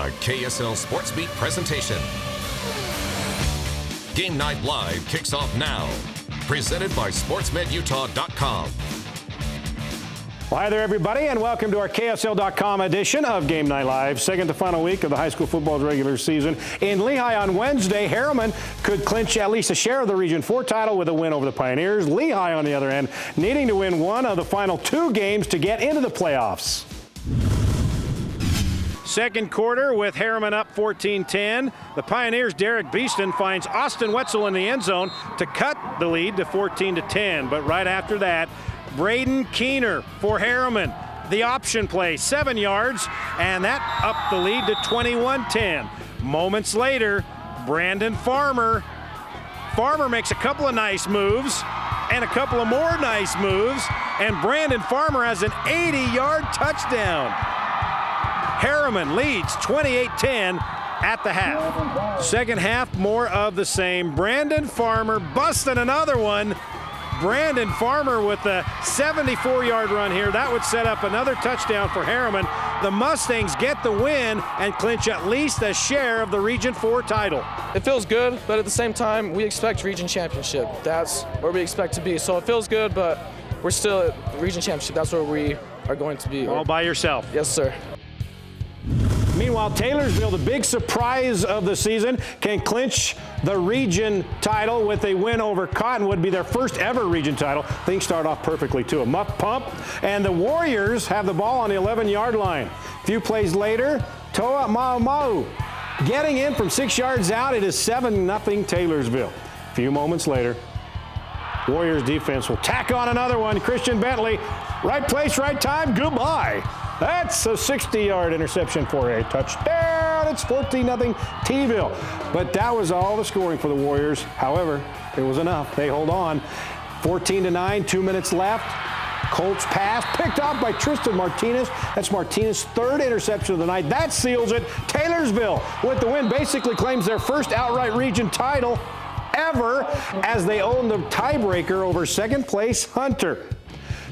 A KSL Sports Beat presentation. Game Night Live kicks off now. Presented by SportsMedUtah.com. Well, hi there, everybody, and welcome to our KSL.com edition of Game Night Live. Second to final week of the high school football's regular season. In Lehigh on Wednesday, Harriman could clinch at least a share of the Region 4 title with a win over the Pioneers. Lehigh, on the other end, needing to win one of the final two games to get into the playoffs. Second quarter with Harriman up 14-10. The Pioneers' Derek Beeston finds Austin Wetzel in the end zone to cut the lead to 14-10. But right after that, Braden Keener for Harriman. The option play, 7 yards, and that upped the lead to 21-10. Moments later, Brandon Farmer. Farmer makes a couple of nice moves and a couple of more nice moves, and Brandon Farmer has an 80-yard touchdown. Harriman leads 28-10 at the half. Second half, more of the same. Brandon Farmer busting another one. Brandon Farmer with a 74-yard run here. That would set up another touchdown for Harriman. The Mustangs get the win and clinch at least a share of the Region 4 title. It feels good, but at the same time, we expect Region Championship. That's where we expect to be. So it feels good, but we're still at Region Championship. That's where we are going to be. All by yourself. Yes, sir. Meanwhile, Taylorsville, the big surprise of the season, can clinch the region title with a win over Cottonwood, be their first ever region title. Things start off perfectly, too. A muff pump, and the Warriors have the ball on the 11-yard line. A few plays later, Toa Maumau getting in from 6 yards out. It is 7-0 Taylorsville. A few moments later, Warriors defense will tack on another one. Christian Bentley, right place, right time, goodbye. That's a 60-yard interception for a touchdown. It's 14-0 T-ville. But that was all the scoring for the Warriors. However, it was enough. They hold on. 14-9, 2 minutes left. Colts pass picked off by Tristan Martinez. That's Martinez's third interception of the night. That seals it. Taylorsville, with the win, basically claims their first outright region title ever, as they own the tiebreaker over second place Hunter.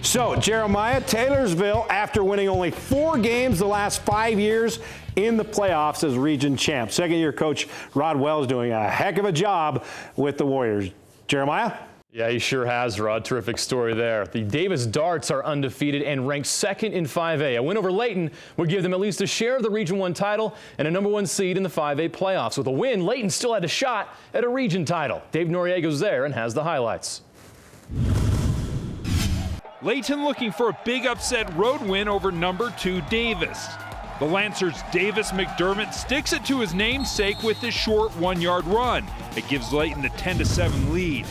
So, Jeremiah, Taylorsville, after winning only 4 games the last 5 years in the playoffs as region champ. Second-year coach Rod Wells doing a heck of a job with the Warriors. Jeremiah? Yeah, he sure has, Rod. Terrific story there. The Davis Darts are undefeated and ranked second in 5A. A win over Layton would give them at least a share of the Region 1 title and a #1 seed in the 5A playoffs. With a win, Layton still had a shot at a region title. Dave Noriega's there and has the highlights. Layton looking for a big upset road win over #2 Davis. The Lancers' Davis McDermott sticks it to his namesake with his short 1-yard run. It gives Layton the 10-7 lead.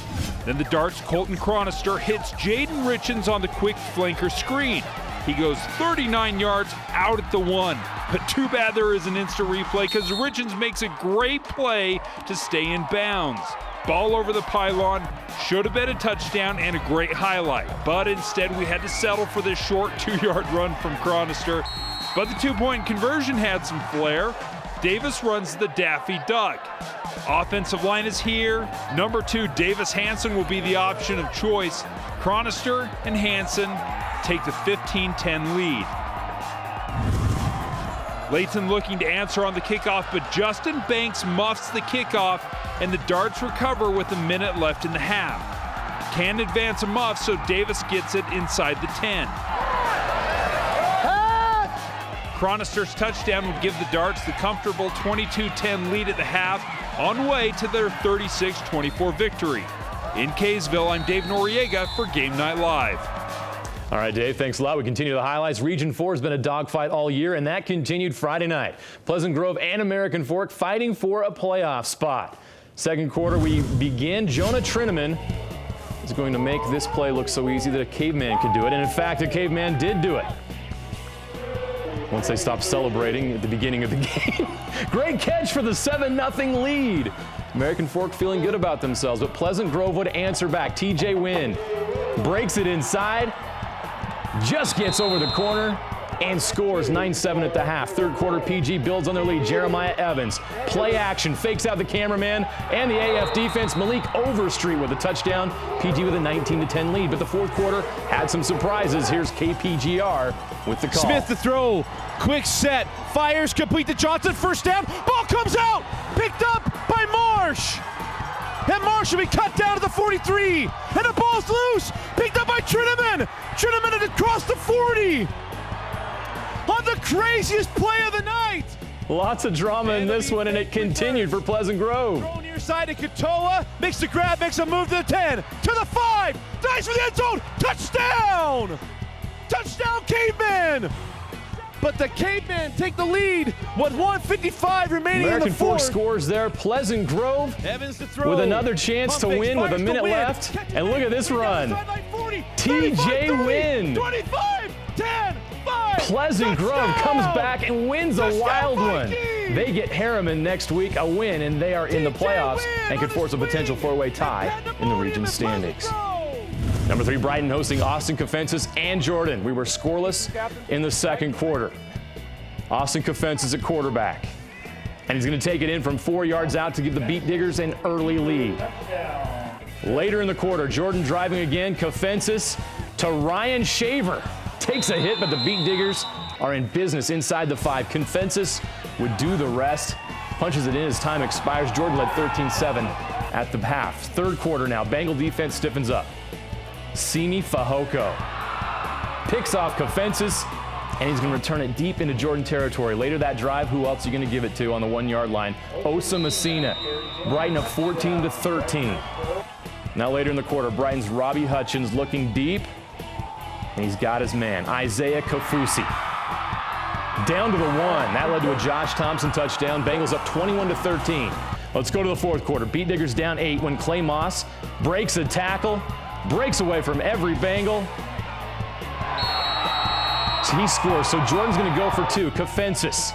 Then the Darts' Colton Chronister hits Jaden Richens on the quick flanker screen. He goes 39 yards out at the 1. But too bad there is an instant replay, because Richens makes a great play to stay in bounds. Ball over the pylon, should have been a touchdown and a great highlight. But instead we had to settle for this short 2-yard run from Chronister. But the 2-point conversion had some flair. Davis runs the Daffy Duck. Offensive line is here. #2 Davis Hansen will be the option of choice. Chronister and Hansen take the 15-10 lead. Layton looking to answer on the kickoff, but Justin Banks muffs the kickoff, and the Darts recover with a minute left in the half. Can't advance a muff, so Davis gets it inside the 10. Chronister's touchdown would give the Darts the comfortable 22-10 lead at the half, on way to their 36-24 victory. In Kaysville, I'm Dave Noriega for Game Night Live. All right, Dave, thanks a lot. We continue the highlights. Region 4 has been a dogfight all year, and that continued Friday night. Pleasant Grove and American Fork fighting for a playoff spot. Second quarter, we begin. Jonah Trineman is going to make this play look so easy that a caveman could do it. And in fact, a caveman did do it. Once they stopped celebrating at the beginning of the game. Great catch for the 7-0 lead. American Fork feeling good about themselves, but Pleasant Grove would answer back. TJ Wynn breaks it inside, just gets over the corner, and scores 9-7 at the half. Third quarter, PG builds on their lead. Jeremiah Evans, play action, fakes out the cameraman and the AF defense. Malik Overstreet with a touchdown. PG with a 19-10 lead, but the fourth quarter had some surprises. Here's KPGR with the call. Smith to throw, quick set, fires, complete to Johnson, first down, ball comes out, picked up by Marsh. And Marsh will be cut down to the 43, and the ball's loose, picked up by Trinnaman. Trinnaman across the 40 on the craziest play of the night. Lots of drama in this one, and it continued for Pleasant Grove. Throw near side to Katoa, makes the grab, makes a move to the 10, to the 5, dives for the end zone, touchdown! Touchdown, Caveman! But the Cavemen take the lead with 1:55 remaining American in the fourth. Fork scores there. Pleasant Grove Evans to throw. with another chance to win with a minute left. And look at this run. TJ Wynn. 25, 10, 5. Pleasant Grove comes back and wins a wild one. They get Harriman next week, a win, and they are in the playoffs and could force a potential four-way tie in the region standings. Number 3, Brighton hosting Austin Cofensis and Jordan. We were scoreless in the second quarter. Austin Cofensis at quarterback. And he's going to take it in from 4 yards out to give the Beat Diggers an early lead. Later in the quarter, Jordan driving again. Cofensis to Ryan Shaver. Takes a hit, but the Beat Diggers are in business inside the 5. Cofensis would do the rest. Punches it in as time expires. Jordan led 13-7 at the half. Third quarter now. Bengal defense stiffens up. Simi Fahoko picks off Cofensis, and he's going to return it deep into Jordan territory. Later that drive, who else are you going to give it to on the 1 yard line? Osa Messina. Brighton up 14-13. Now later in the quarter, Brighton's Robbie Hutchins looking deep, and he's got his man, Isaiah Kafusi. Down to the 1. That led to a Josh Thompson touchdown. Bengals up 21-13. Let's go to the fourth quarter. Beat Diggers down 8 when Clay Moss breaks a tackle. Breaks away from every Bengal. So he scores. So Jordan's going to go for 2. Cofensis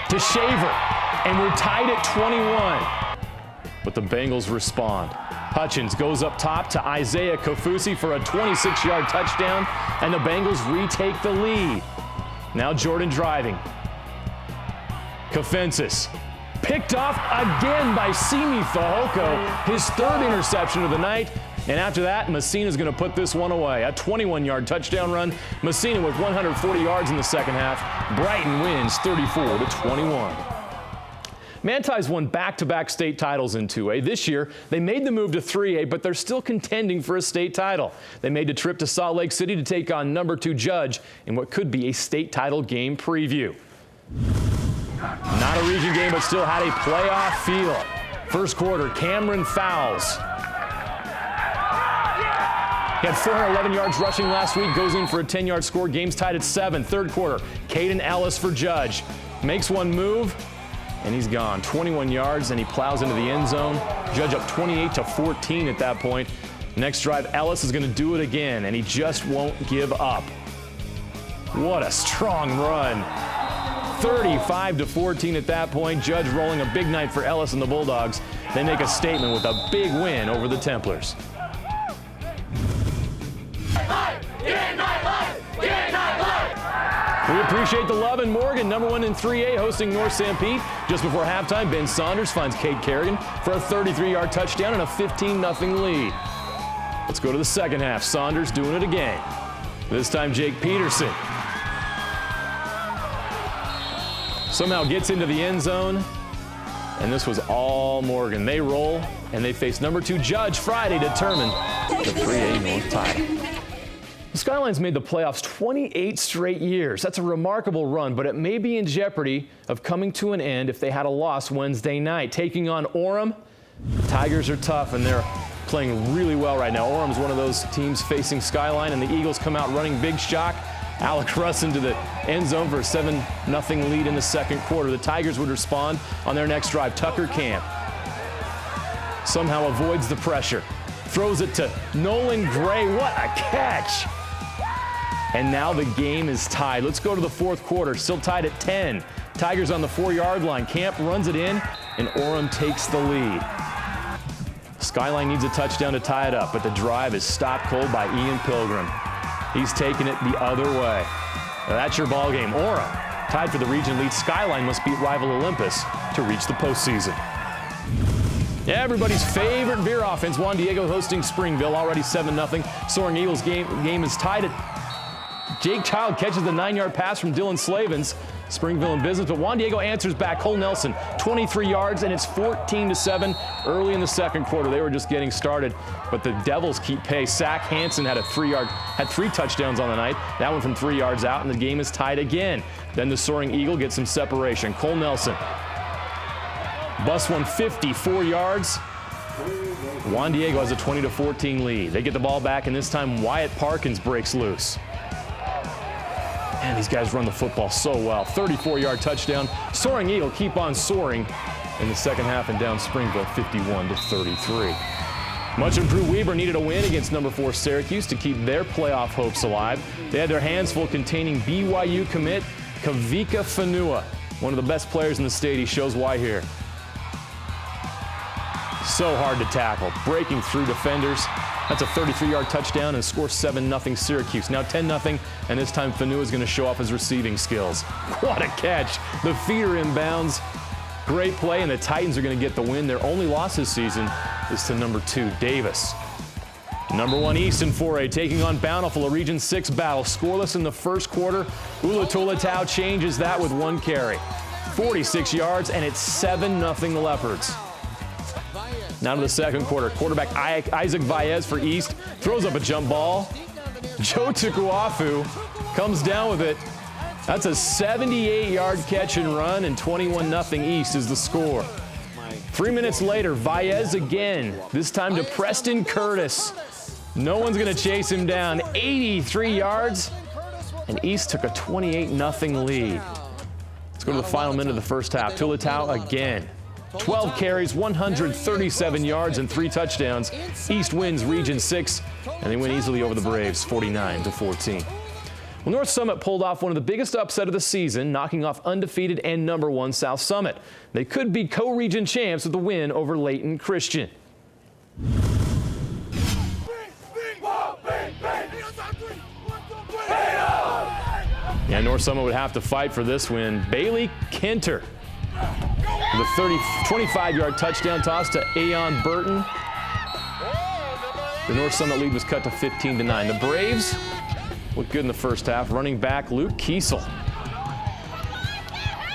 to Shaver. And we're tied at 21. But the Bengals respond. Hutchins goes up top to Isaiah Kafusi for a 26-yard touchdown. And the Bengals retake the lead. Now Jordan driving. Cofensis. Picked off again by Simi Fahoko, his 3rd interception of the night. And after that, Messina's going to put this one away. A 21-yard touchdown run. Messina with 140 yards in the second half. Brighton wins 34-21. Manti's won back-to-back state titles in 2A. This year, they made the move to 3A, but they're still contending for a state title. They made the trip to Salt Lake City to take on number 2 Judge in what could be a state title game preview. Not a region game, but still had a playoff feel. First quarter, Cameron Fowles. He had 411 yards rushing last week, goes in for a 10-yard score. Game's tied at 7. Third quarter, Caden Ellis for Judge. Makes one move, and he's gone. 21 yards, and he plows into the end zone. Judge up 28-14 at that point. Next drive, Ellis is going to do it again, and he just won't give up. What a strong run. 35-14 at that point. Judge rolling a big night for Ellis and the Bulldogs. They make a statement with a big win over the Templars. We appreciate the love, and Morgan, number 1 in 3A, hosting North St. Pete. Just before halftime, Ben Saunders finds Cade Kerrigan for a 33-yard touchdown and a 15-0 lead. Let's go to the second half. Saunders doing it again. This time, Jake Peterson somehow gets into the end zone, and this was all Morgan. They roll, and they face number 2 Judge Friday to determine the 3A North title. The Skyline's made the playoffs 28 straight years. That's a remarkable run, but it may be in jeopardy of coming to an end if they had a loss Wednesday night. Taking on Orem, the Tigers are tough, and they're playing really well right now. Orem's one of those teams facing Skyline, and the Eagles come out running big shock. Alec Russ into the end zone for a 7-0 lead in the second quarter. The Tigers would respond on their next drive. Tucker Camp somehow avoids the pressure. Throws it to Nolan Gray. What a catch! And now the game is tied. Let's go to the fourth quarter. Still tied at 10. Tigers on the 4-yard line. Camp runs it in, and Orem takes the lead. Skyline needs a touchdown to tie it up, but the drive is stopped cold by Ian Pilgrim. He's taking it the other way. Now that's your ball game. Orem, tied for the region lead. Skyline must beat rival Olympus to reach the postseason. Yeah, everybody's favorite Veer offense. Juan Diego hosting Springville, already 7-0. Soaring Eagles game is tied at. Jake Child catches the 9-yard pass from Dylan Slavens. Springville in business, but Juan Diego answers back. Cole Nelson, 23 yards, and it's 14-7 early in the second quarter. They were just getting started, but the Devils keep pace. Zach Hansen had three touchdowns on the night. That one from 3 yards out, and the game is tied again. Then the Soaring Eagle gets some separation. Cole Nelson busts one 54 yards. Juan Diego has a 20-14 lead. They get the ball back, and this time Wyatt Parkins breaks loose. Man, these guys run the football so well. 34-yard touchdown. Soaring Eagle keep on soaring in the second half and down Springville 51-33. Much improved Weber needed a win against number 4 Syracuse to keep their playoff hopes alive. They had their hands full containing BYU commit Kavika Fanua, one of the best players in the state. He shows why here. So hard to tackle, breaking through defenders. That's a 33-yard touchdown and scores 7-0 Syracuse. Now 10-0, and this time Fanua is going to show off his receiving skills. What a catch. The feeder inbounds. Great play, and the Titans are going to get the win. Their only loss this season is to number 2 Davis. Number 1 East in 4A taking on Bountiful, a Region 6 battle. Scoreless in the first quarter. Ulatulatau changes that with 1 carry. 46 yards, and it's 7-0 the Leopards. Now to the second quarter. Quarterback Isaac Vaez for East throws up a jump ball. Joe Tukuafu comes down with it. That's a 78-yard catch and run, and 21-0 East is the score. 3 minutes later, Vaez again, this time to Preston Curtis. No one's going to chase him down. 83 yards, and East took a 28-0 lead. Let's go to the final minute of the first half. Tulatau again. 12 carries, 137 yards, and 3 touchdowns. East wins Region 6, and they win easily over the Braves, 49-14. Well, North Summit pulled off one of the biggest upset of the season, knocking off undefeated and number 1 South Summit. They could be co-region champs with the win over Layton Christian. Yeah, North Summit would have to fight for this win. Bailey Kenter, the 25-yard touchdown toss to Aeon Burton. The North Summit lead was cut to 15-9. The Braves looked good in the first half. Running back Luke Kiesel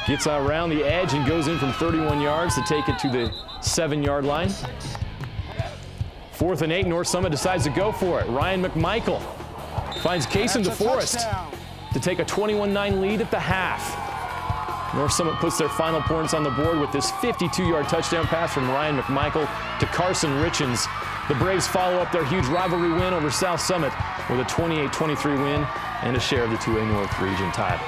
gets around the edge and goes in from 31 yards to take it to the 7-yard line. 4th and 8, North Summit decides to go for it. Ryan McMichael finds Kason DeForest to take a 21-9 lead at the half. North Summit puts their final points on the board with this 52-yard touchdown pass from Ryan McMichael to Carson Richens. The Braves follow up their huge rivalry win over South Summit with a 28-23 win and a share of the 2A North Region title.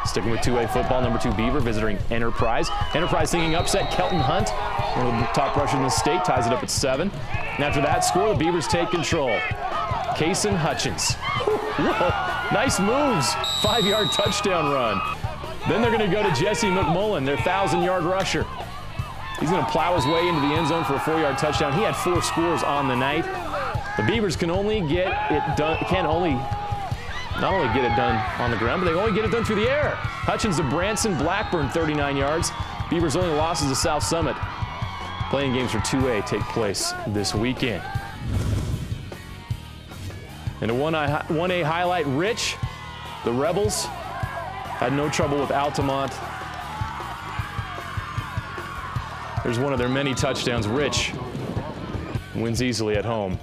Sticking with 2A football, number 2 Beaver visiting Enterprise. Enterprise thinking upset. Kelton Hunt, one of the top rushers in the state, ties it up at 7. And after that score, the Beavers take control. Kason Hutchins. Whoa, nice moves. 5-yard touchdown run. Then they're going to go to Jesse McMullen, their 1,000-yard rusher. He's going to plow his way into the end zone for a 4-yard touchdown. He had 4 scores on the night. The Beavers can only get it done, not only get it done on the ground, but they only get it done through the air. Hutchins to Branson Blackburn, 39 yards. Beavers' only losses to South Summit. Playing games for 2A take place this weekend. And a 1A highlight, Rich, the Rebels had no trouble with Altamont. There's one of their many touchdowns. Rich wins easily at home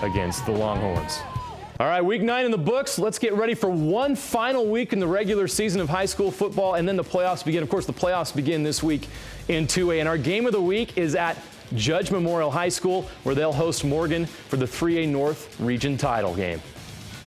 against the Longhorns. All right, week 9 in the books. Let's get ready for one final week in the regular season of high school football, and then the playoffs begin. Of course, the playoffs begin this week in 2A, and our game of the week is at Judge Memorial High School, where they'll host Morgan for the 3A North Region title game.